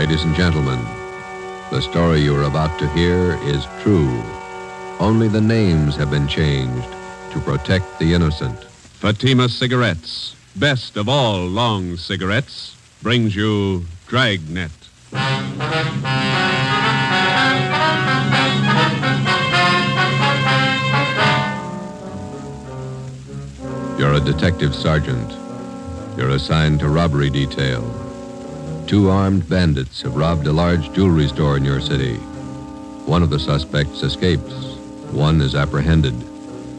Ladies and gentlemen, the story you are about to hear is true. Only the names have been changed to protect the innocent. Fatima Cigarettes, best of all long cigarettes, brings you Dragnet. You're a detective sergeant. You're assigned to robbery detail. 2 armed bandits have robbed a large jewelry store in your city. One of the suspects escapes. One is apprehended.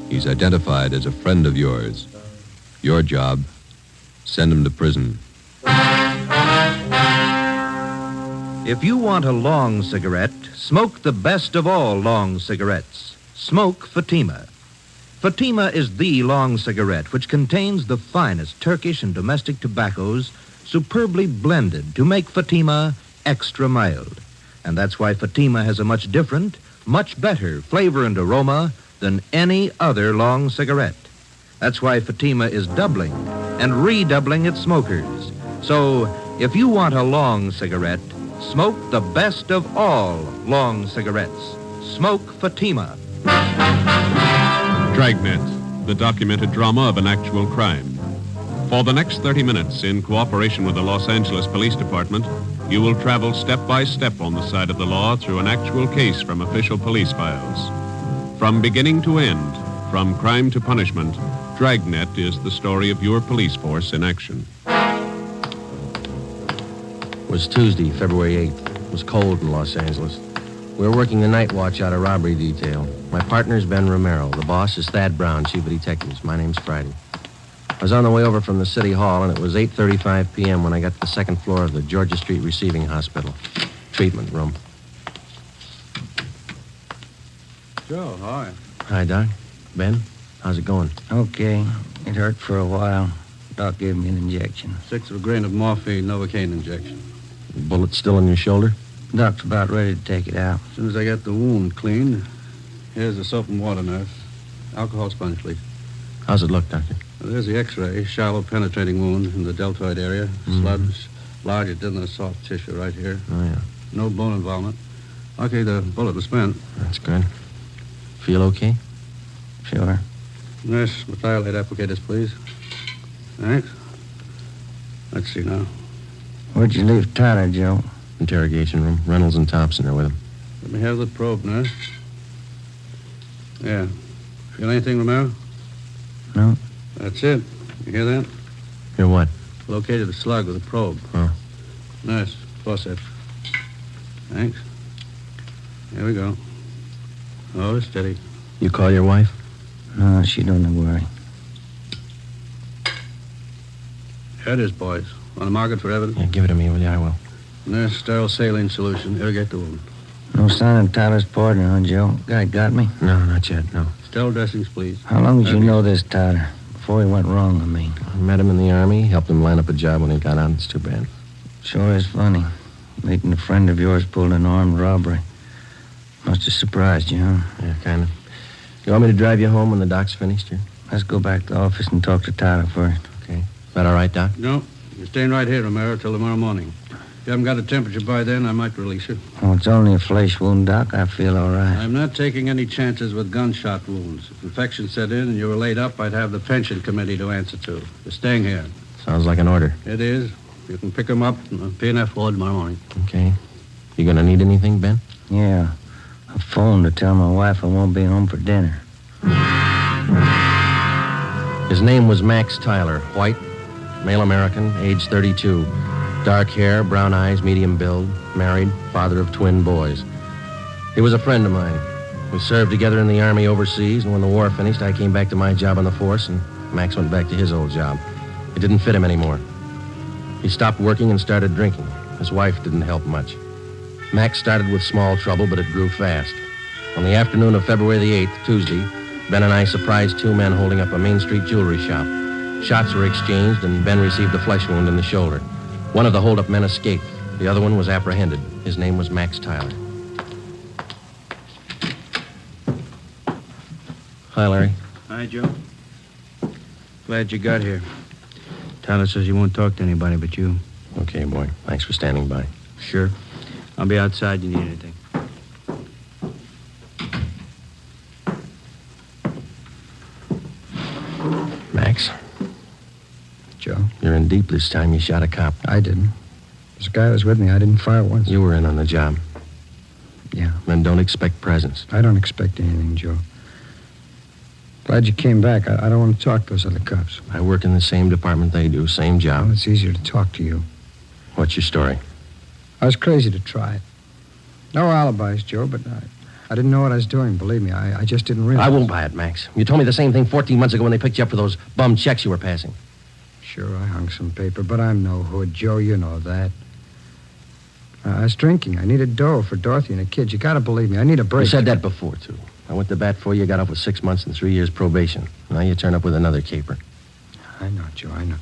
He's identified as a friend of yours. Your job, send him to prison. If you want a long cigarette, smoke the best of all long cigarettes. Smoke Fatima. Fatima is the long cigarette which contains the finest Turkish and domestic tobaccos superbly blended to make Fatima extra mild. And that's why Fatima has a much different, much better flavor and aroma than any other long cigarette. That's why Fatima is doubling and redoubling its smokers. So, if you want a long cigarette, smoke the best of all long cigarettes. Smoke Fatima. Dragnet, the documented drama of an actual crime. For the next 30 minutes, in cooperation with the Los Angeles Police Department, you will travel step by step on the side of the law through an actual case from official police files. From beginning to end, from crime to punishment, Dragnet is the story of your police force in action. It was Tuesday, February 8th. It was cold in Los Angeles. We were working the night watch out of robbery detail. My partner's Ben Romero. The boss is Thad Brown, chief of detectives. My name's Friday. I was on the way over from the city hall, and it was 8:35 p.m. when I got to the second floor of the Georgia Street Receiving Hospital. Treatment room. Joe, hi. Hi, Doc. Ben, how's it going? Okay. It hurt for a while. Doc gave me an injection. 1/6 of a grain of morphine, Novocaine injection. Bullet still in your shoulder? Doc's about ready to take it out. As soon as I get the wound cleaned, here's the soap and water, nurse. Alcohol sponge, please. How's it look, Doctor? Well, there's the x-ray. Shallow penetrating wound in the deltoid area. Sludge, larger than the soft tissue right here. Oh, yeah. No bone involvement. Okay, the bullet was spent. That's good. Feel okay? Sure. Nurse, methylate applicators, please. Thanks. Let's see now. Where'd you leave Tyler, Joe? Interrogation room. Reynolds and Thompson are with him. Let me have the probe, nurse. Yeah. Feel anything, Romero? No. That's it. You hear that? Hear what? Located the slug with a probe. Oh. Nurse, forceps. Thanks. Here we go. Oh, steady. You call your wife? No, she don't worry. Here it is, boys. Want to mark it for evidence? Yeah, give it to me, will you? I will. Nurse, sterile saline solution. Irrigate the wound. No sign of Tyler's partner, huh, Joe? Guy got me? No, not yet, no. Sterile dressings, please. How long did you know this Tyler? Before he went wrong, I mean. I met him in the Army, helped him line up a job when he got out. It's too bad. Sure is funny. Meeting a friend of yours pulled an armed robbery. Must have surprised you, huh? Yeah, kind of. You want me to drive you home when the doc's finished here? Let's go back to the office and talk to Tyler first. Okay. Is that all right, Doc? No. You're staying right here, Romero, till tomorrow morning. If you haven't got a temperature by then, I might release you. Oh, it's only a flesh wound, Doc. I feel all right. I'm not taking any chances with gunshot wounds. If infection set in and you were laid up, I'd have the pension committee to answer to. You're staying here. Sounds like an order. It is. You can pick him up in the P&F ward tomorrow morning. Okay. You gonna need anything, Ben? Yeah. I phoned to tell my wife I won't be home for dinner. His name was Max Tyler, white, male American, age 32. Dark hair, brown eyes, medium build, married, father of twin boys. He was a friend of mine. We served together in the Army overseas, and when the war finished, I came back to my job on the force, and Max went back to his old job. It didn't fit him anymore. He stopped working and started drinking. His wife didn't help much. Max started with small trouble, but it grew fast. On the afternoon of February the 8th, Tuesday, Ben and I surprised 2 men holding up a Main Street jewelry shop. Shots were exchanged, and Ben received a flesh wound in the shoulder. One of the hold-up men escaped. The other one was apprehended. His name was Max Tyler. Hi, Larry. Hi, Joe. Glad you got here. Tyler says he won't talk to anybody but you. Okay, boy. Thanks for standing by. Sure. I'll be outside. You need anything? Max, Joe, you're in deep this time. You shot a cop. I didn't. This guy was with me. I didn't fire once. You were in on the job. Yeah. Then don't expect presents. I don't expect anything, Joe. Glad you came back. I don't want to talk to those other cops. I work in the same department they do, same job. Well, it's easier to talk to you. What's your story? I was crazy to try it. No alibis, Joe, but I didn't know what I was doing, believe me. I just didn't realize. I won't buy it, Max. You told me the same thing 14 months ago when they picked you up for those bum checks you were passing. Sure, I hung some paper, but I'm no hood, Joe. You know that. I was drinking. I needed dough for Dorothy and the kids. You gotta believe me. I need a break. You said that before, too. I went to bat for you, got off with 6 months and 3 years probation. Now you turn up with another caper. I know, Joe, I know.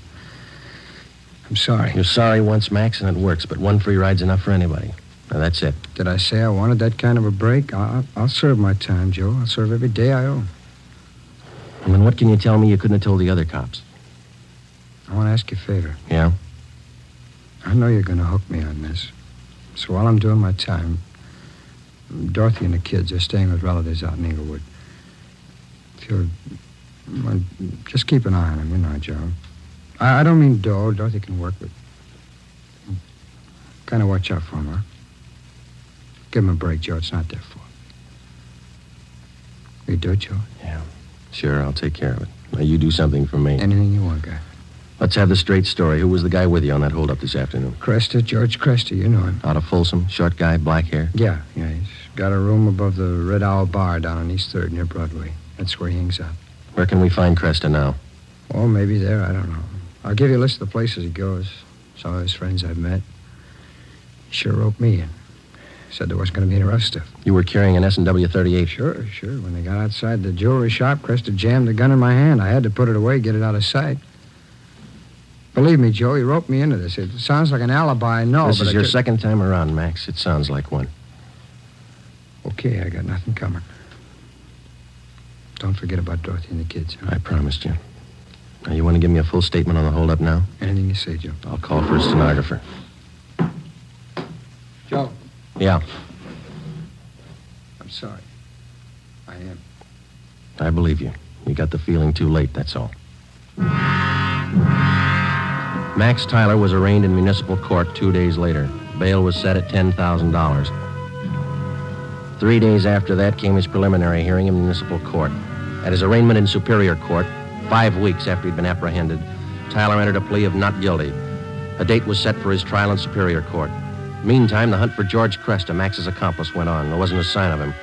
I'm sorry. You're sorry once, Max, and it works, but one free ride's enough for anybody. Now, that's it. Did I say I wanted that kind of a break? I'll serve my time, Joe. I'll serve every day I owe. And then what can you tell me you couldn't have told the other cops? I want to ask you a favor. Yeah? I know you're going to hook me on this. So while I'm doing my time, Dorothy and the kids are staying with relatives out in Inglewood. If you'll... Well, just keep an eye on them, you know, Joe. I don't mean dough. Dorothy can work with. Kind of watch out for them, huh? Give them a break, Joe. It's not their fault. Will you do it, Joe? Yeah. Sure, I'll take care of it. Now, you do something for me. Anything you want, guy. Let's have the straight story. Who was the guy with you on that holdup this afternoon? Cresta, George Cresta, you know him. Out of Folsom, short guy, black hair? Yeah, he's got a room above the Red Owl Bar down on East 3rd near Broadway. That's where he hangs out. Where can we find Cresta now? Oh, maybe there, I don't know. I'll give you a list of the places he goes. Some of his friends I've met. He sure roped me in. Said there wasn't going to be any rough stuff. You were carrying an S&W 38. Sure. When they got outside the jewelry shop, Cresta jammed the gun in my hand. I had to put it away, get it out of sight. Believe me, Joe, he roped me into this. It sounds like an alibi, I know, This but is your second time around, Max. It sounds like one. Okay, I got nothing coming. Don't forget about Dorothy and the kids. Huh? I promised you. Now, you want to give me a full statement on the holdup now? Anything you say, Joe. I'll call for a stenographer. Joe. Yeah, I'm sorry. I am. I believe you. You got the feeling too late, that's all. Max Tyler was arraigned in municipal court 2 days later. Bail was set at $10,000. 3 days after that came his preliminary hearing in municipal court. At his arraignment in Superior Court, 5 weeks after he'd been apprehended, Tyler entered a plea of not guilty. A date was set for his trial in Superior Court. Meantime, the hunt for George Cresta, Max's accomplice, went on. There wasn't a sign of him.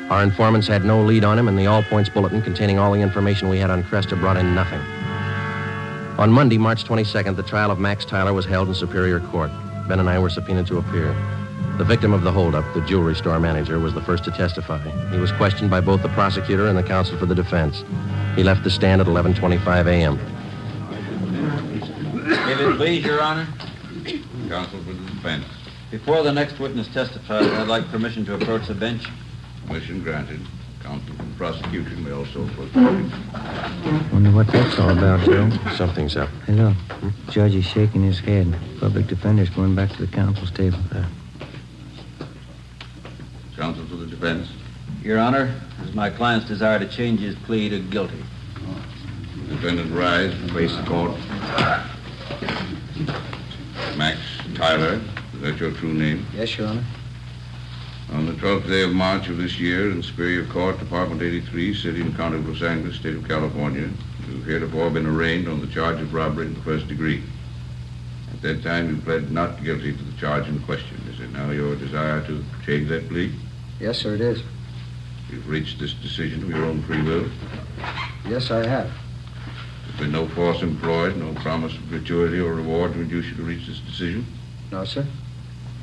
Our informants had no lead on him, and the all-points bulletin containing all the information we had on Cresta brought in nothing. On Monday, March 22nd, the trial of Max Tyler was held in Superior Court. Ben and I were subpoenaed to appear. The victim of the holdup, the jewelry store manager, was the first to testify. He was questioned by both the prosecutor and the counsel for the defense. He left the stand at 11:25 a.m. If it please, Your Honor, Counsel for the defense. before the next witness testifies, I'd like permission to approach the bench. Permission granted. Counsel for the prosecution may also approach the bench. Wonder what that's all about, Joe. Something's up. Hey, look. Judge is shaking his head. Public defender's going back to the counsel's table. Counsel for the defense. Your Honor, it is my client's desire to change his plea to guilty. Defendant rise and face the court. Max Tyler, is that your true name? Yes, Your Honor. On the 12th day of March of this year, in Superior Court, Department 83, City and County of Los Angeles, State of California, you've heretofore been arraigned on the charge of robbery in the first degree. At that time, you pled not guilty to the charge in question. Is it now your desire to change that plea? Yes, sir, it is. You've reached this decision of your own free will. Yes, I have. There's been no force employed, no promise of gratuity or reward to induce you to reach this decision. No, sir.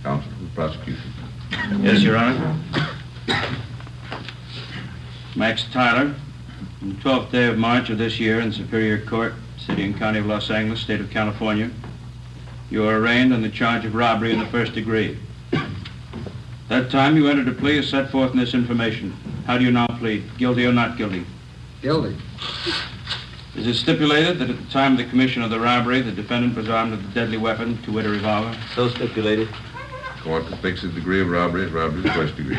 Counsel for the prosecution. Yes, Your Honor. Max Tyler, on the 12th day of March of this year in Superior Court, City and County of Los Angeles, State of California, you are arraigned on the charge of robbery in the first degree. That time you entered a plea as set forth in this information. How do you now plead? Guilty or not guilty? Guilty. Is it stipulated that at the time of the commission of the robbery, the defendant was armed with a deadly weapon, to wit, a revolver? So stipulated. court to fix the degree of robbery as robbery of the first degree.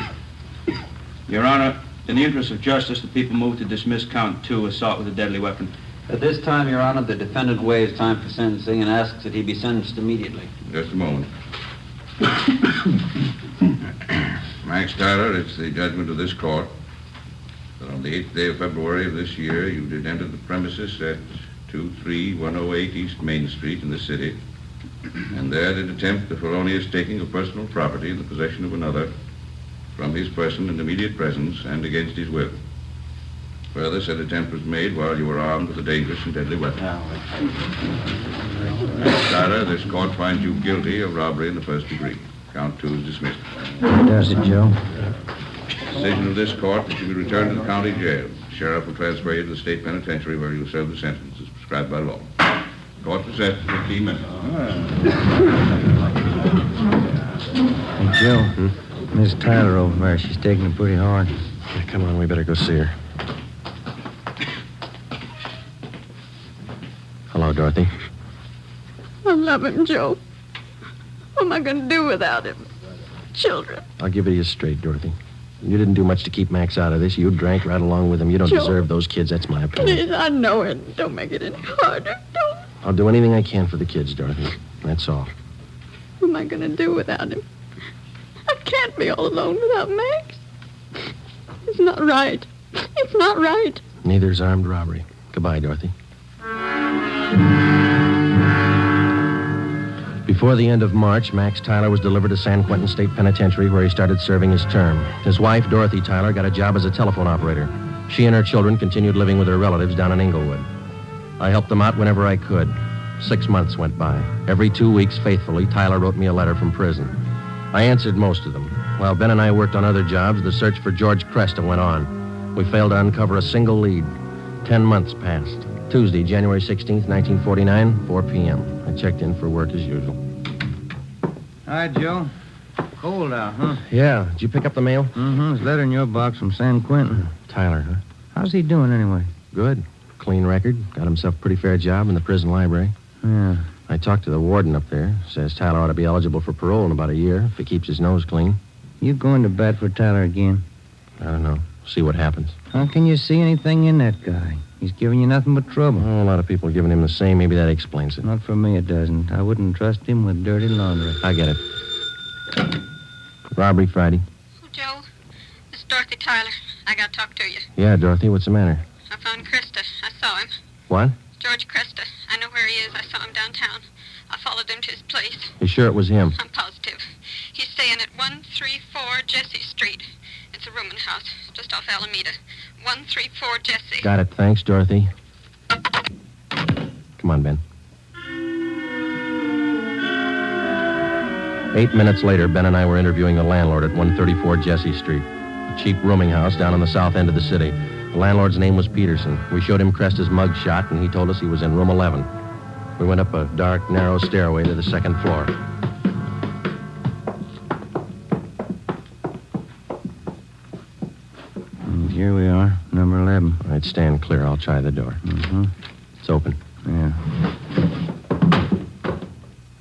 Your Honor, in the interest of justice, the people move to dismiss count 2, assault with a deadly weapon. At this time, Your Honor, the defendant waives time for sentencing and asks that he be sentenced immediately. Just a moment. Max Tyler, it's the judgment of this court that on the 8th day of February of this year, you did enter the premises at 23108 East Main Street in the city, and there did attempt the felonious taking of personal property in the possession of another from his person in immediate presence and against his will. Further, said attempt was made while you were armed with a dangerous and deadly weapon. Max Tyler, this court finds you guilty of robbery in the first degree. Count 2 is dismissed. Does it, Joe? Decision of this court that you be returned to the county jail. The sheriff will transfer you to the state penitentiary where you will serve the sentence as prescribed by law. Court recessed for 15 minutes. Hey, Joe. Miss Tyler over there, she's taking it pretty hard. Yeah, come on, we better go see her. Hello, Dorothy. I love him, Joe. What am I going to do without him? Children. I'll give it to you straight, Dorothy. You didn't do much to keep Max out of this. You drank right along with him. You don't Joe. deserve those kids. That's my opinion. Please, I know it. Don't make it any harder. Don't. I'll do anything I can for the kids, Dorothy. That's all. What am I going to do without him? I can't be all alone without Max. It's not right. It's not right. Neither's armed robbery. Goodbye, Dorothy. Before the end of March, Max Tyler was delivered to San Quentin State Penitentiary, where he started serving his term. His wife, Dorothy Tyler, got a job as a telephone operator. She and her children continued living with her relatives down in Inglewood. I helped them out whenever I could. 6 months went by. Every 2 weeks, faithfully, Tyler wrote me a letter from prison. I answered most of them. While Ben and I worked on other jobs, the search for George Cresta went on. We failed to uncover a single lead. 10 months passed. Tuesday, January 16th, 1949, 4 p.m. I checked in for work as usual. Hi, Joe. Cold out, huh? Yeah. Did you pick up the mail? Mm-hmm. There's a letter in your box from San Quentin. Tyler, huh? How's he doing, anyway? Good. Clean record. Got himself a pretty fair job in the prison library. Yeah. I talked to the warden up there. Says Tyler ought to be eligible for parole in about a year if he keeps his nose clean. You going to bat for Tyler again? I don't know. See what happens. How can you see anything in that guy? He's giving you nothing but trouble. Oh, a lot of people giving him the same. Maybe that explains it. Not for me, it doesn't. I wouldn't trust him with dirty laundry. I get it. Robbery Friday. Oh, Joe, this is Dorothy Tyler. I got to talk to you. Yeah, Dorothy, what's the matter? I found Krista. I saw him. What? George Cresta. I know where he is. I saw him downtown. I followed him to his place. You sure it was him? I'm positive. He's staying at 134 Jesse Street. It's a rooming house just off Alameda. 134 Jesse. Got it. Thanks, Dorothy. Come on, Ben. 8 minutes later, Ben and I were interviewing the landlord at 134 Jesse Street, a cheap rooming house down on the south end of the city. The landlord's name was Peterson. We showed him Cresta's mug shot, and he told us he was in room 11. We went up a dark, narrow stairway to the second floor. And here we are, number 11. All right, stand clear. I'll try the door. Mm-hmm. It's open. Yeah.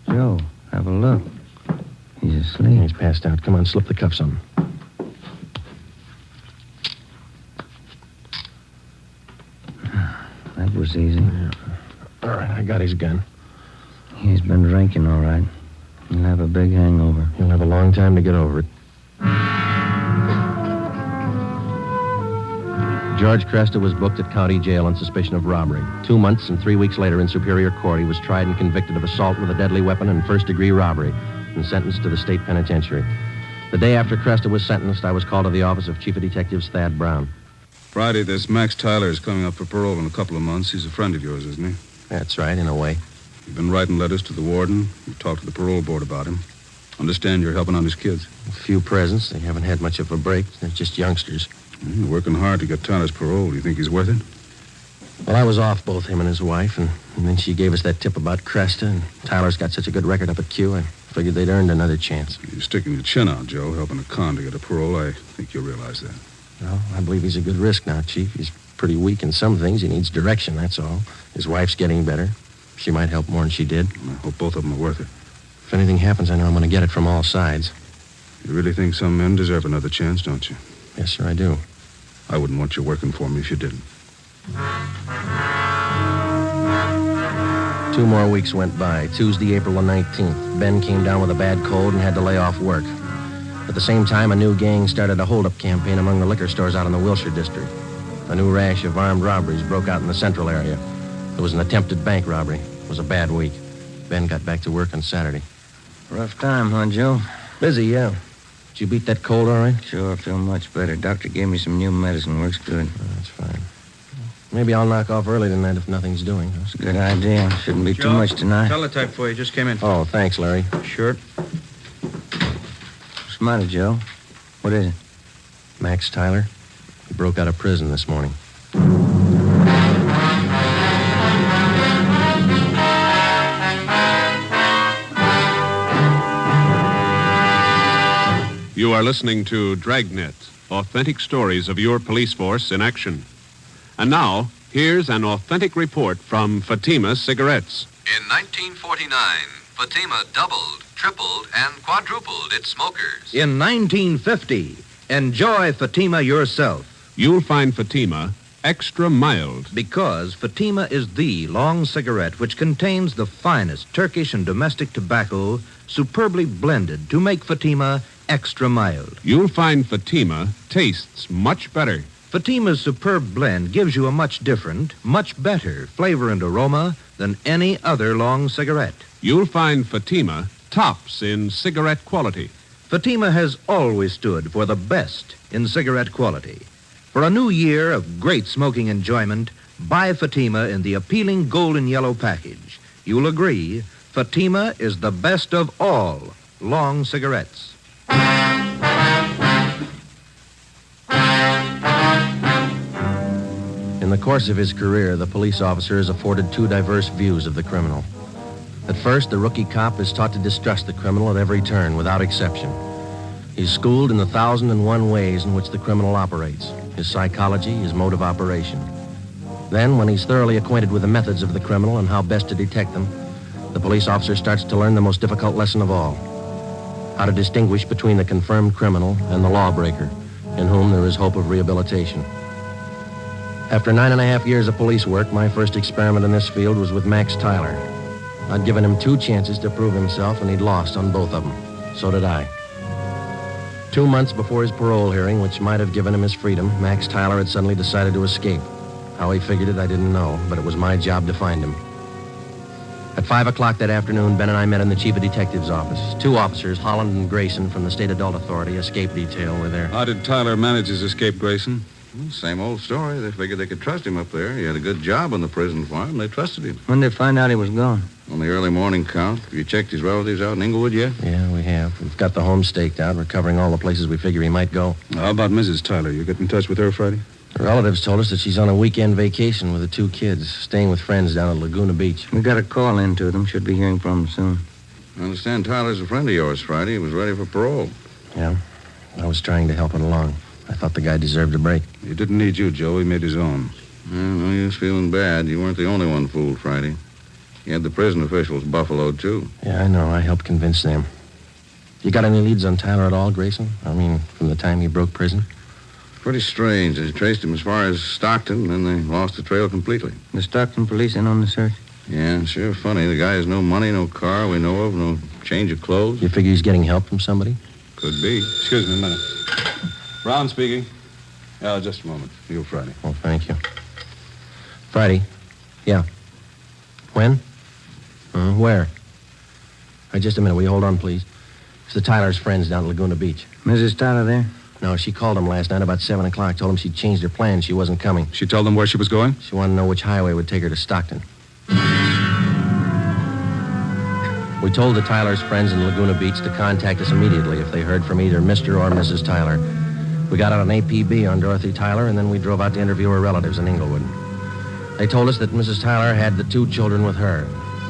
Joe, have a look. He's asleep. He's passed out. Come on, slip the cuffs on him. That was easy. Yeah. All right, I got his gun. He's been drinking, all right. He'll have a big hangover. He'll have a long time to get over it. George Cresta was booked at county jail on suspicion of robbery. 2 months and 3 weeks later in Superior Court, he was tried and convicted of assault with a deadly weapon and first-degree robbery and sentenced to the state penitentiary. The day after Cresta was sentenced, I was called to the office of Chief of Detectives Thad Brown. Friday, this Max Tyler is coming up for parole in a couple of months. He's a friend of yours, isn't he? That's right, in a way. You've been writing letters to the warden. You've talked to the parole board about him. Understand you're helping out his kids. A few presents. They haven't had much of a break. They're just youngsters. You're working hard to get Tyler's parole. Do you think he's worth it? Well, I was off both him and his wife, and then she gave us that tip about Cresta, and Tyler's got such a good record up at Q, I figured they'd earned another chance. You're sticking your chin out, Joe, helping a con to get a parole. I think you'll realize that. Well, I believe he's a good risk now, Chief. He's pretty weak in some things. He needs direction, that's all. His wife's getting better. She might help more than she did. I hope both of them are worth it. If anything happens, I know I'm going to get it from all sides. You really think some men deserve another chance, don't you? Yes, sir, I do. I wouldn't want you working for me if you didn't. 2 more weeks went by. Tuesday, April the 19th. Ben came down with a bad cold and had to lay off work. At the same time, a new gang started a hold-up campaign among the liquor stores out in the Wilshire district. A new rash of armed robberies broke out in the central area. There was an attempted bank robbery. It was a bad week. Ben got back to work on Saturday. Rough time, huh, Joe? Busy, yeah. Did you beat that cold all right? Sure, I feel much better. Doctor gave me some new medicine. Works good. Oh, that's fine. Maybe I'll knock off early tonight if nothing's doing. That's a good idea. Shouldn't be too much tonight. Teletype for you. Just came in. Oh, thanks, Larry. Sure. What's the matter, Joe? What is it? Max Tyler. He broke out of prison this morning. You are listening to Dragnet, authentic stories of your police force in action. And now, here's an authentic report from Fatima Cigarettes. In 1949, Fatima doubled, tripled, and quadrupled its smokers. In 1950, enjoy Fatima yourself. You'll find Fatima extra mild. Because Fatima is the long cigarette which contains the finest Turkish and domestic tobacco superbly blended to make Fatima extra mild. You'll find Fatima tastes much better. Fatima's superb blend gives you a much different, much better flavor and aroma than any other long cigarette. You'll find Fatima tops in cigarette quality. Fatima has always stood for the best in cigarette quality. For a new year of great smoking enjoyment, buy Fatima in the appealing golden yellow package. You'll agree, Fatima is the best of all long cigarettes. In the course of his career, the police officer is afforded 2 diverse views of the criminal. At first, the rookie cop is taught to distrust the criminal at every turn, without exception. He's schooled in the 1,001 ways in which the criminal operates, his psychology, his mode of operation. Then, when he's thoroughly acquainted with the methods of the criminal and how best to detect them, the police officer starts to learn the most difficult lesson of all: how to distinguish between the confirmed criminal and the lawbreaker, in whom there is hope of rehabilitation. After 9.5 years of police work, my first experiment in this field was with Max Tyler. I'd given him 2 chances to prove himself, and he'd lost on both of them. So did I. 2 months before his parole hearing, which might have given him his freedom, Max Tyler had suddenly decided to escape. How he figured it, I didn't know, but it was my job to find him. At 5 o'clock that afternoon, Ben and I met in the chief of detective's office. 2 officers, Holland and Grayson, from the State Adult Authority escape detail, were there. How did Tyler manage his escape, Grayson? Same old story. They figured they could trust him up there. He had a good job on the prison farm. They trusted him. When did they find out he was gone? On the early morning count. Have you checked his relatives out in Inglewood yet? Yeah, we have. We've got the home staked out. We're covering all the places we figure he might go. How about Mrs. Tyler? You get in touch with her Friday? Her relatives told us that she's on a weekend vacation with the 2 kids, staying with friends down at Laguna Beach. We got a call in to them. Should be hearing from them soon. I understand Tyler's a friend of yours, Friday. He was ready for parole. Yeah, I was trying to help it along. I thought the guy deserved a break. He didn't need you, Joe. He made his own. No use feeling bad. You weren't the only one fooled, Friday. You had the prison officials buffaloed, too. Yeah, I know. I helped convince them. You got any leads on Tyler at all, Grayson? I mean, from the time he broke prison? Pretty strange. They traced him as far as Stockton, and then they lost the trail completely. The Stockton police in on the search? Yeah, sure funny. The guy has no money, no car we know of, no change of clothes. You figure he's getting help from somebody? Could be. Excuse me a minute. Brown speaking. Yeah, just a moment. You, Friday. Oh, thank you. Friday? Yeah. When? Where? Just a minute. Will you hold on, please? It's the Tyler's friends down at Laguna Beach. Mrs. Tyler there? No, she called him last night about 7 o'clock. Told him she'd changed her plans. She wasn't coming. She told them where she was going? She wanted to know which highway would take her to Stockton. We told the Tyler's friends in Laguna Beach to contact us immediately if they heard from either Mr. or Mrs. Tyler. We got out an APB on Dorothy Tyler, and then we drove out to interview her relatives in Inglewood. They told us that Mrs. Tyler had the 2 children with her.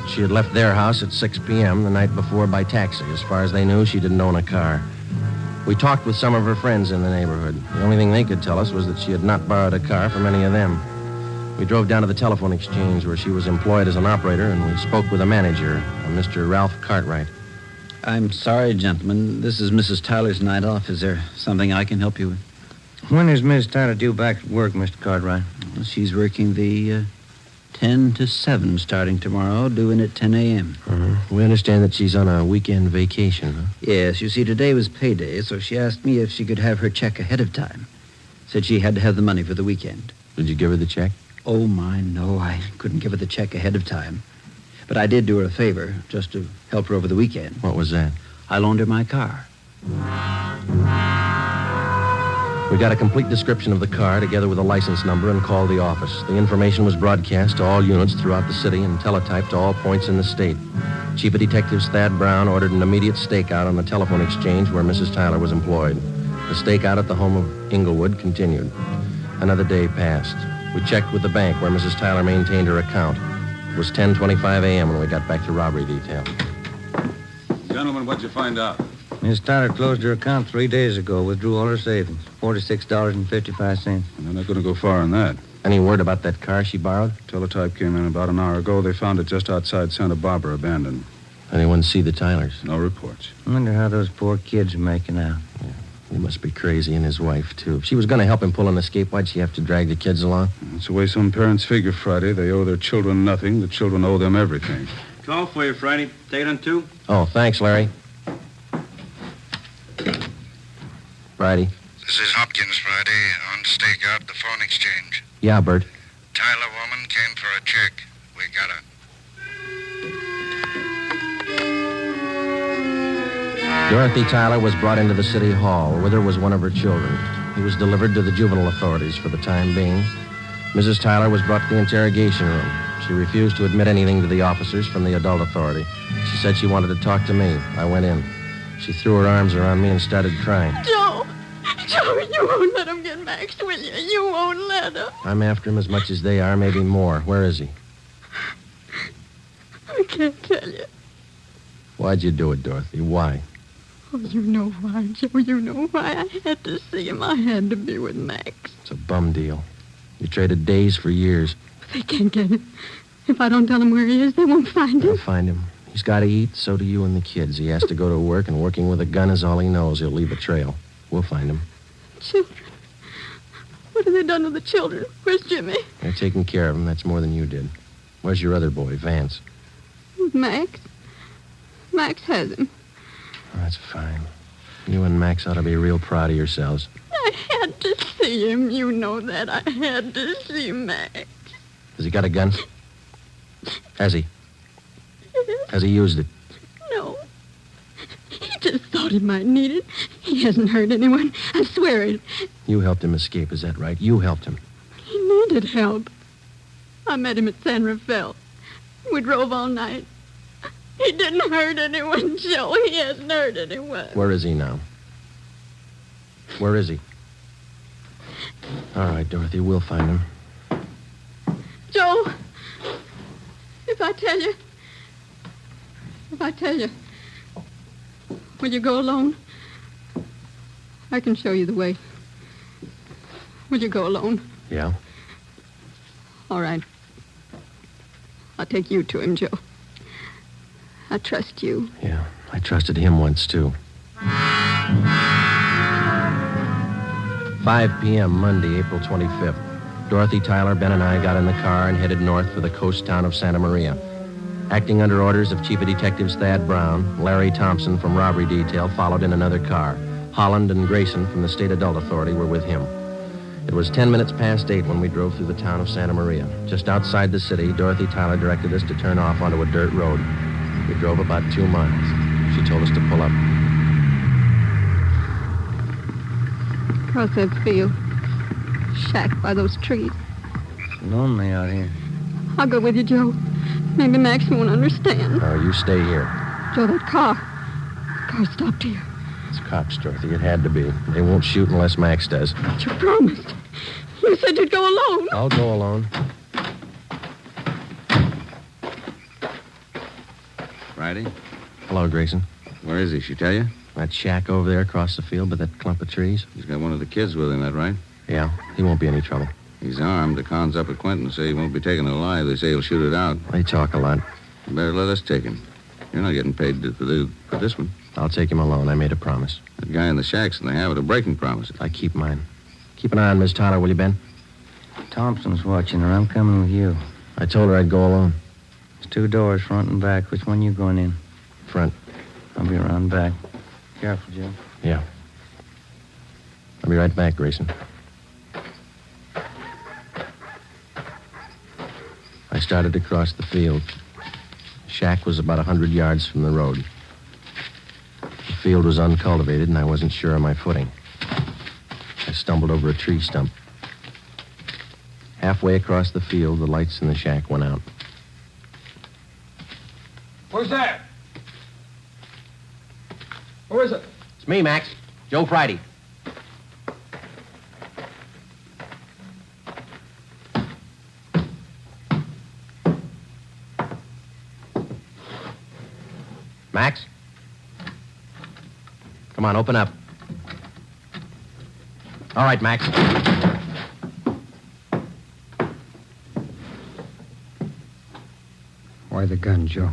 She had left their house at 6 p.m. the night before by taxi. As far as they knew, she didn't own a car. We talked with some of her friends in the neighborhood. The only thing they could tell us was that she had not borrowed a car from any of them. We drove down to the telephone exchange where she was employed as an operator, and we spoke with a manager, a Mr. Ralph Cartwright. I'm sorry, gentlemen. This is Mrs. Tyler's night off. Is there something I can help you with? When is Miss Tyler due back to work, Mr. Cartwright? Well, she's working the 10 to 7 starting tomorrow, doing at 10 a.m. We understand that she's on a weekend vacation, huh? Yes, you see, today was payday, so she asked me if she could have her check ahead of time. Said she had to have the money for the weekend. Did you give her the check? Oh, my, no. I couldn't give her the check ahead of time. But I did do her a favor, just to help her over the weekend. What was that? I loaned her my car. We got a complete description of the car together with a license number and called the office. The information was broadcast to all units throughout the city and teletyped to all points in the state. Chief of Detectives Thad Brown ordered an immediate stakeout on the telephone exchange where Mrs. Tyler was employed. The stakeout at the home of Inglewood continued. Another day passed. We checked with the bank where Mrs. Tyler maintained her account. It was 10:25 a.m. when we got back to robbery detail. Gentlemen, what'd you find out? Miss Tyler closed her account 3 days ago, withdrew all her savings, $46.55. And they're not going to go far on that. Any word about that car she borrowed? Teletype came in about an hour ago. They found it just outside Santa Barbara, abandoned. Anyone see the Tylers? No reports. I wonder how those poor kids are making out. Yeah. He must be crazy, and his wife, too. If she was going to help him pull an escape, why'd she have to drag the kids along? That's the way some parents figure, Friday. They owe their children nothing. The children owe them everything. Call for you, Friday. Take it on 2. Oh, thanks, Larry. Friday. This is Hopkins, Friday, on stakeout, the phone exchange. Yeah, Bert. Tyler woman came for a check. We got her. Dorothy Tyler was brought into the city hall. With her was one of her children. He was delivered to the juvenile authorities for the time being. Mrs. Tyler was brought to the interrogation room. She refused to admit anything to the officers from the adult authority. She said she wanted to talk to me. I went in. She threw her arms around me and started crying. Joe, you won't let him get Max, will you? You won't let him. I'm after him as much as they are, maybe more. Where is he? I can't tell you. Why'd you do it, Dorothy? Why? Oh, you know why, Joe. You know why. I had to see him. I had to be with Max. It's a bum deal. You traded days for years. They can't get him. If I don't tell them where he is, they won't find him. They'll find him. He's got to eat, so do you and the kids. He has to go to work, and working with a gun is all he knows. He'll leave a trail. We'll find him. Children? What have they done with the children? Where's Jimmy? They're taking care of him. That's more than you did. Where's your other boy, Vance? Max. Max has him. Oh, that's fine. You and Max ought to be real proud of yourselves. I had to see him. You know that. I had to see Max. Has he got a gun? Has he? Yes. Has he used it? No. He just thought he might need it. He hasn't hurt anyone. I swear it. You helped him escape, is that right? You helped him. He needed help. I met him at San Rafael. We drove all night. He didn't hurt anyone, Joe. He hasn't hurt anyone. Where is he now? Where is he? All right, Dorothy, we'll find him. Joe, if I tell you, will you go alone? I can show you the way. Will you go alone? Yeah? All right. I'll take you to him, Joe. I trust you. Yeah, I trusted him once, too. 5 p.m., Monday, April 25th. Dorothy, Tyler, Ben, and I got in the car and headed north for the coast town of Santa Maria. Acting under orders of Chief of Detectives Thad Brown, Larry Thompson from Robbery Detail followed in another car. Holland and Grayson from the State Adult Authority were with him. It was 10 minutes past 8 when we drove through the town of Santa Maria. Just outside the city, Dorothy Tyler directed us to turn off onto a dirt road. We drove about 2 miles. She told us to pull up. Across that field. Shack by those trees. Lonely out here. I'll go with you, Joe. Maybe Max won't understand. Oh, you stay here. Joe, that car stopped here. It's cops, Dorothy. It had to be. They won't shoot unless Max does. But you promised. You said you'd go alone. I'll go alone. Friday? Hello, Grayson. Where is he? She tell you? That shack over there across the field by that clump of trees. He's got one of the kids with him, that right? Yeah, he won't be any trouble. He's armed. The cons up at Quentin say he won't be taken alive. They say he'll shoot it out. They talk a lot. You better let us take him. You're not getting paid for this one. I'll take him alone. I made a promise. That guy in the shack's in the habit of breaking promises. I keep mine. Keep an eye on Miss Tyler, will you, Ben? Thompson's watching her. I'm coming with you. I told her I'd go alone. There's 2 doors, front and back. Which one you going in? Front. I'll be around back. Careful, Jim. Yeah. I'll be right back, Grayson. I started to cross the field. The shack was about 100 yards from the road. The field was uncultivated, and I wasn't sure of my footing. I stumbled over a tree stump. Halfway across the field, the lights in the shack went out. Who's that? Who is it? It's me, Max. Joe Friday. Max? Come on, open up. All right, Max. Why the gun, Joe?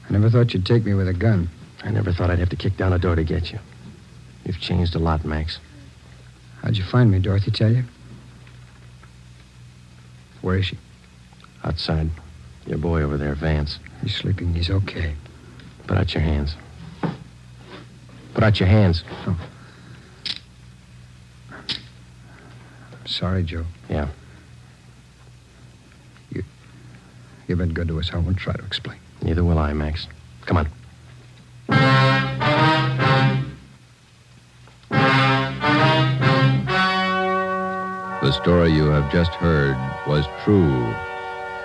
I never thought you'd take me with a gun. I never thought I'd have to kick down a door to get you. You've changed a lot, Max. How'd you find me, Dorothy tell you? Where is she? Outside. Your boy over there, Vance. He's sleeping. He's okay. Put out your hands. Put out your hands. Oh. I'm sorry, Joe. Yeah. You've been good to us. I won't try to explain. Neither will I, Max. Come on. The story you have just heard was true.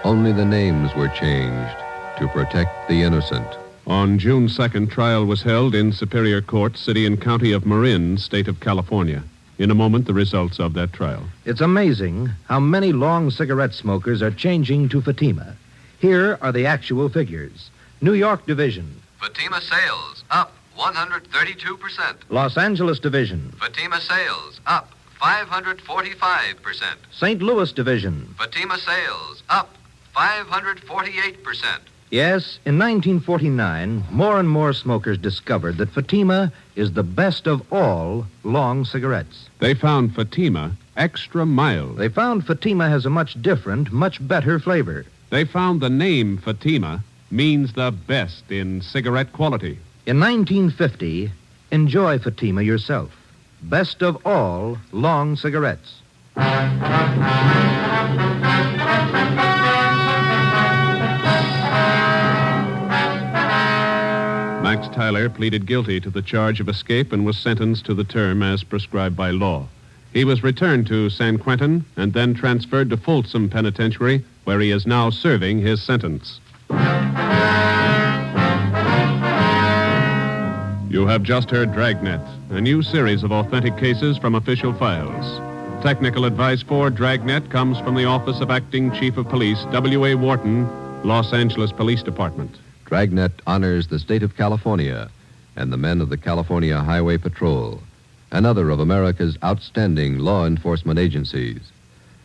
Only the names were changed to protect the innocent. On June 2nd, trial was held in Superior Court, City and County of Marin, State of California. In a moment, the results of that trial. It's amazing how many long cigarette smokers are changing to Fatima. Here are the actual figures. New York Division. Fatima sales up 132%. Los Angeles Division. Fatima sales up 545%. St. Louis Division. Fatima sales up 548%. Yes, in 1949, more and more smokers discovered that Fatima is the best of all long cigarettes. They found Fatima extra mild. They found Fatima has a much different, much better flavor. They found the name Fatima means the best in cigarette quality. In 1950, enjoy Fatima yourself. Best of all long cigarettes. Max Tyler pleaded guilty to the charge of escape and was sentenced to the term as prescribed by law. He was returned to San Quentin and then transferred to Folsom Penitentiary, where he is now serving his sentence. You have just heard Dragnet, a new series of authentic cases from official files. Technical advice for Dragnet comes from the Office of Acting Chief of Police, W.A. Wharton, Los Angeles Police Department. Dragnet honors the state of California and the men of the California Highway Patrol, another of America's outstanding law enforcement agencies.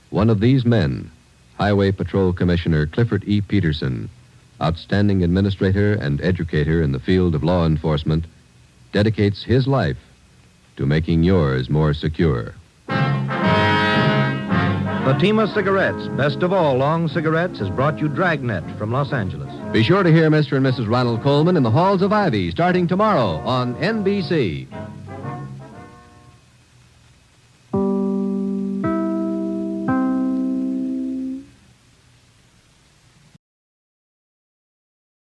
One of these men, Highway Patrol Commissioner Clifford E. Peterson, outstanding administrator and educator in the field of law enforcement, dedicates his life to making yours more secure. Fatima Cigarettes, best of all long cigarettes, has brought you Dragnet from Los Angeles. Be sure to hear Mr. and Mrs. Ronald Coleman in the Halls of Ivy starting tomorrow on NBC.